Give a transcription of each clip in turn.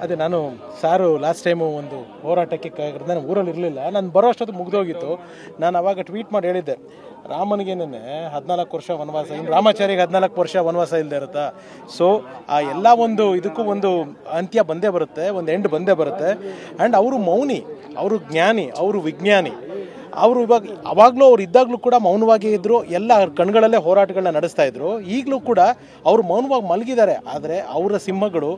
ಅದೇ ನಾನು ಸಾರು ಲಾಸ್ಟ್ ಟೈಮು ಒಂದು ಹೋರಾಟಕ್ಕೆ ನಾನು ಊರಲ್ಲಿ ಇರಲಿಲ್ಲ, ನಾನು ಬರೋ ಅಷ್ಟೊತ್ತು ಮುಗಿದೋಗಿತ್ತು. ನಾನು ಅವಾಗ ಟ್ವೀಟ್ ಮಾಡಿ ಹೇಳಿದ್ದೆ, ರಾಮನಿಗೇನೆ 14 ವರ್ಷ ವನವಾಸ, ಇನ್ನು ರಾಮಾಚಾರ್ಯಗೆ 14 ವರ್ಷ ವನವಾಸ ಇಲ್ಲದೆ ಇರುತ್ತಾ. ಸೊ ಆ ಎಲ್ಲ ಒಂದು ಇದಕ್ಕೂ ಒಂದು ಅಂತ್ಯ ಬಂದೇ ಬರುತ್ತೆ, ಒಂದು ಎಂಡ್ ಬಂದೇ ಬರುತ್ತೆ. ಆ್ಯಂಡ್ ಅವರು ಮೌನಿ, ಅವರು ಜ್ಞಾನಿ, ಅವರು ವಿಜ್ಞಾನಿ. ಅವರು ಅವಾಗಲೂ ಅವ್ರು ಇದ್ದಾಗಲೂ ಕೂಡ ಮೌನವಾಗಿ ಇದ್ದರು, ಎಲ್ಲ ಕಣ್ಗಳಲ್ಲೇ ಹೋರಾಟಗಳನ್ನ ನಡೆಸ್ತಾ ಇದ್ರು. ಈಗಲೂ ಕೂಡ ಅವರು ಮೌನವಾಗಿ ಮಲಗಿದ್ದಾರೆ, ಆದರೆ ಅವರ ಸಿಂಹಗಳು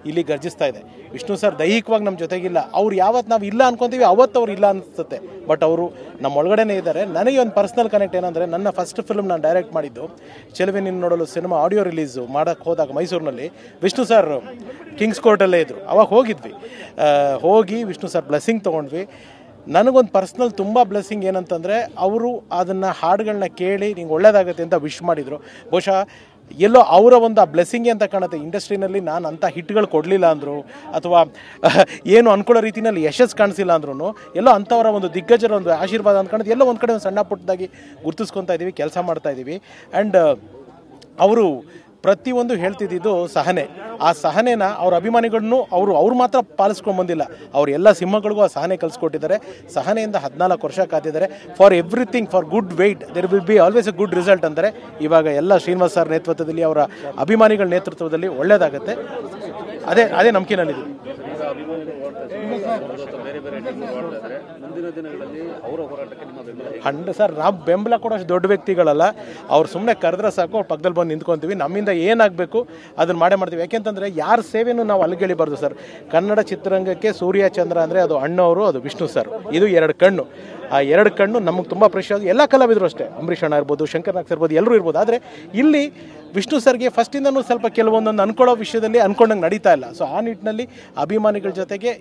ಇಲ್ಲಿ ಗರ್ಜಿಸ್ತಾ ಇದೆ. ವಿಷ್ಣು ಸರ್ ದೈಹಿಕವಾಗಿ ನಮ್ಮ ಜೊತೆಗಿಲ್ಲ, ಅವ್ರು ಯಾವತ್ತು ನಾವು ಇಲ್ಲ ಅನ್ಕೊತೀವಿ ಅವತ್ತು ಅವ್ರು ಇಲ್ಲ ಅನಿಸುತ್ತೆ, ಬಟ್ ಅವರು ನಮ್ಮ ಒಳಗಡೆನೇ ಇದ್ದಾರೆ. ನನಗೆ ಒಂದು ಪರ್ಸ್ನಲ್ ಕನೆಕ್ಟ್ ಏನಂದರೆ, ನನ್ನ ಫಸ್ಟ್ ಫಿಲ್ಮ್ ನಾನು ಡೈರೆಕ್ಟ್ ಮಾಡಿದ್ದು ಚೆಲುವೆ ನಿನ್ನ ನೋಡಲು ಸಿನಿಮಾ ಆಡಿಯೋ ರಿಲೀಸು ಮಾಡೋಕ್ಕೆ ಹೋದಾಗ ಮೈಸೂರಿನಲ್ಲಿ ವಿಷ್ಣು ಸರ್ ಕಿಂಗ್ಸ್ ಕೋರ್ಟಲ್ಲೇ ಇದ್ದರು. ಅವಾಗ ಹೋಗಿದ್ವಿ, ಹೋಗಿ ವಿಷ್ಣು ಸರ್ ಬ್ಲೆಸ್ಸಿಂಗ್ ತೊಗೊಂಡ್ವಿ. ನನಗೊಂದು ಪರ್ಸ್ನಲ್ ತುಂಬ ಬ್ಲೆಸ್ಸಿಂಗ್ ಏನಂತಂದರೆ, ಅವರು ಅದನ್ನು ಹಾಡುಗಳನ್ನ ಕೇಳಿ ನಿಂಗೆ ಒಳ್ಳೇದಾಗುತ್ತೆ ಅಂತ ವಿಶ್ ಮಾಡಿದರು. ಬಹುಶಃ ಎಲ್ಲೋ ಅವರ ಒಂದು ಆ ಬ್ಲೆಸ್ಸಿಂಗ್ ಅಂತ ಕಾಣುತ್ತೆ. ಇಂಡಸ್ಟ್ರಿನಲ್ಲಿ ನಾನು ಅಂಥ ಹಿಟ್ಗಳು ಕೊಡಲಿಲ್ಲ ಅಂದರು, ಅಥವಾ ಏನು ಅಂದ್ಕೊಳ್ಳೋ ರೀತಿಯಲ್ಲಿ ಯಶಸ್ಸು ಕಾಣಿಸಿಲ್ಲ ಅಂದ್ರೂ ಎಲ್ಲೋ ಅಂಥವರ ಒಂದು ದಿಗ್ಗಜರ ಒಂದು ಆಶೀರ್ವಾದ ಅಂದ್ಕೊಂಡು ಎಲ್ಲೋ ಒಂದು ಕಡೆ ಒಂದು ಸಣ್ಣ ಪುಟ್ಟದಾಗಿ ಗುರುತಿಸ್ಕೊತಾ ಇದ್ದೀವಿ, ಕೆಲಸ ಮಾಡ್ತಾಯಿದ್ದೀವಿ. ಆ್ಯಂಡ್ ಅವರು ಪ್ರತಿಯೊಂದು ಹೇಳ್ತಿದ್ದು ಸಹನೆ. ಆ ಸಹನೆನ ಅವ್ರ ಅಭಿಮಾನಿಗಳನ್ನು ಅವ್ರು ಮಾತ್ರ ಪಾಲಿಸ್ಕೊಂಡು ಬಂದಿಲ್ಲ, ಅವ್ರು ಎಲ್ಲ ಸಿಂಹಗಳಿಗೂ ಆ ಸಹನೆ ಕಲಿಸ್ಕೊಟ್ಟಿದ್ದಾರೆ. ಸಹನೆಯಿಂದ 14 ವರ್ಷ ಕಾತಿದ್ದಾರೆ. For everything, for good wait there will be always a good result ಅಂದರೆ ಇವಾಗ ಎಲ್ಲ ಶ್ರೀನಿವಾಸ್ ಸರ್ ನೇತೃತ್ವದಲ್ಲಿ, ಅವರ ಅಭಿಮಾನಿಗಳ ನೇತೃತ್ವದಲ್ಲಿ ಒಳ್ಳೆಯದಾಗುತ್ತೆ. ಅದೇ ನಂಬಿಕೆನಲ್ಲಿದೆ. ಸರ್ ನಾವು ಬೆಂಬಲ ಕೊಡೋಷ್ಟು ದೊಡ್ಡ ವ್ಯಕ್ತಿಗಳಲ್ಲ, ಅವ್ರು ಸುಮ್ಮನೆ ಕರೆದ್ರೆ ಸಾಕು, ಅವ್ರ ಪಕ್ಕದಲ್ಲಿ ಬಂದು ನಿಂತ್ಕೊತೀವಿ. ನಮ್ಮಿಂದ ಏನಾಗಬೇಕು ಅದನ್ನು ಮಾಡ್ತೀವಿ. ಯಾಕೆಂತಂದರೆ ಯಾರ ಸೇವೆನೂ ನಾವು ಅಲ್ಲಿಗೆಳಿಬಾರ್ದು ಸರ್. ಕನ್ನಡ ಚಿತ್ರರಂಗಕ್ಕೆ ಸೂರ್ಯ ಚಂದ್ರ ಅಂದರೆ ಅದು ಅಣ್ಣವರು, ಅದು ವಿಷ್ಣು ಸರ್, ಇದು 2 ಕಣ್ಣು. ಆ 2 ಕಣ್ಣು ನಮಗೆ ತುಂಬ ಪ್ರಿಷಿಯಸ್. ಎಲ್ಲ ಕಲಾವಿದರು ಅಷ್ಟೇ, ಅಂಬರೀಷ್ ಅಣ್ಣ ಇರ್ಬೋದು, ಶಂಕರ್ ನಾಗ್ಸ್ ಇರ್ಬೋದು, ಎಲ್ಲರೂ ಇರ್ಬೋದು. ಆದರೆ ಇಲ್ಲಿ ವಿಷ್ಣು ಸರ್ಗೆ ಫಸ್ಟಿಂದನೂ ಸ್ವಲ್ಪ ಕೆಲವೊಂದೊಂದು ಅನ್ಕೊಳ್ಳೋ ವಿಷಯದಲ್ಲಿ ಅನ್ಕೊಂಡಂಗೆ ನಡೀತಾ ಇಲ್ಲ. ಸೊ ಆ ನಿಟ್ಟಿನಲ್ಲಿ ಅಭಿಮಾನಿಗಳ ಜೊತೆಗೆ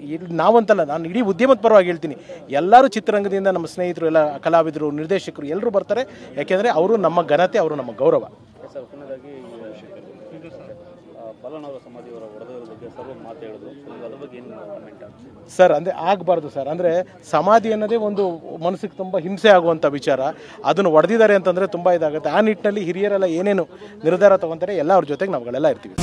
ನಾವಂತಲ್ಲ, ನಾನು ಇಡೀ ಉದ್ಯಮದ ಪರವಾಗಿ ಹೇಳ್ತೀನಿ, ಎಲ್ಲರೂ ಚಿತ್ರರಂಗದಿಂದ ನಮ್ಮ ಸ್ನೇಹಿತರು, ಎಲ್ಲ ಕಲಾವಿದರು, ನಿರ್ದೇಶಕರು ಎಲ್ಲರೂ ಬರ್ತಾರೆ. ಯಾಕೆಂದರೆ ಅವರು ನಮ್ಮ ಘನತೆ, ಅವರು ನಮ್ಮ ಗೌರವ. ಸರ್ ಅಂದರೆ ಆಗಬಾರ್ದು ಸರ್. ಅಂದರೆ ಸಮಾಧಿ ಅನ್ನೋದೇ ಒಂದು ಮನಸ್ಸಿಗೆ ತುಂಬ ಹಿಂಸೆ ಆಗುವಂಥ ವಿಚಾರ. ಅದನ್ನು ಹೊಡೆದಿದ್ದಾರೆ ಅಂತಂದರೆ ತುಂಬ ಇದಾಗುತ್ತೆ. ಆ ನಿಟ್ಟಿನಲ್ಲಿ ಹಿರಿಯರೆಲ್ಲ ಏನೇನು ನಿರ್ಧಾರ ತೊಗೊತಾರೆ ಎಲ್ಲ ಅವ್ರ ಜೊತೆಗೆ ನಾವುಗಳೆಲ್ಲ ಇರ್ತೀವಿ.